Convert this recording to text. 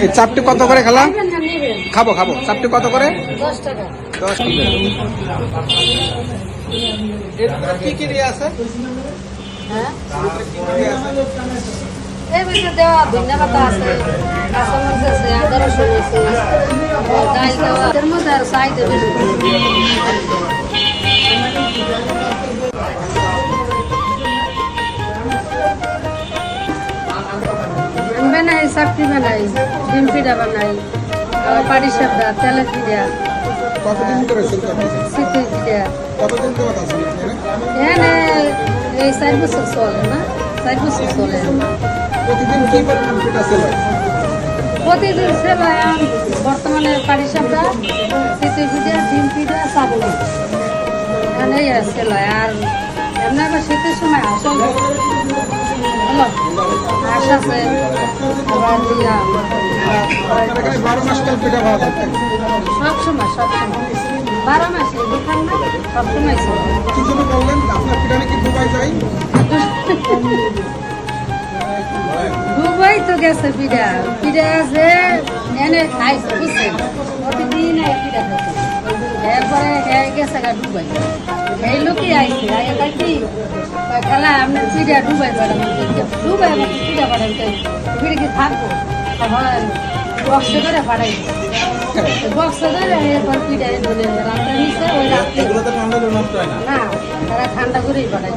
এই চাপটি কত করে খালা? খাবো খাবো। চাপটি কত করে? 10 টাকা। 10 টাকা। এর কি কি দিয়ে আছে? হ্যাঁ, কি কি দিয়ে আছে? এর ভিতরে দেওয়া ধনিয়া পাতা আছে, কাঁচামরিচ আছে, আদা রসুন আছে, ডাল দেওয়া। এর মধ্যে আর চাহিদা বেশি। আমি বানাই, চাকরি বানাই, ডিম পিঠা বানাই, পাটি সাপটা, তেলের পিঠা, কতদিন করে শুরু করতেছেন? শীতের পিঠা। কতদিন ধরে আছেন এখানে? এখানে এই 4 বছর চলে না, 4 বছর চলে। প্রতিদিন কি পরিমাণ পিঠা সেল হয়? প্রতিদিন সেল হয় বর্তমানে পাটি সাপটা, শীতের পিঠা, ডিম পিঠা, চাবল এখানে সেল হয়। আর এমনি আবার শীতের সময় আসল হ্যালো হাঁস আছে, আবার দিয়া এখানে 12 মাস কাল পিঠা পাওয়া যায়। সবসময় 12 মাসে দোকান না, সবসময় চলে। কি জন্য বললেন আপনার পিঠা নাকি দুবাই যায়? দুবাই তো গেছে পিঠা, পিঠা আছে এনে খাইছে বুঝছেন, প্রতিদিন এই পিঠা খাইছে। এরপরে গেছে গা দুবাই, এই লোকই আইছে আইয়া কি খেলা আপনার পিঠা দুবাই পাঠান, দুবাই আমার পিঠা পাঠান, পিঠে কি থাকবো বক্সে করে পাঠাই, বক্সে করে এরপর পিঠা ধরে রান্না নিচ্ছে ওই রাত্রে। এগুলো তো ঠান্ডা নষ্ট হয় না। না, তারা ঠান্ডা করেই পাঠায়।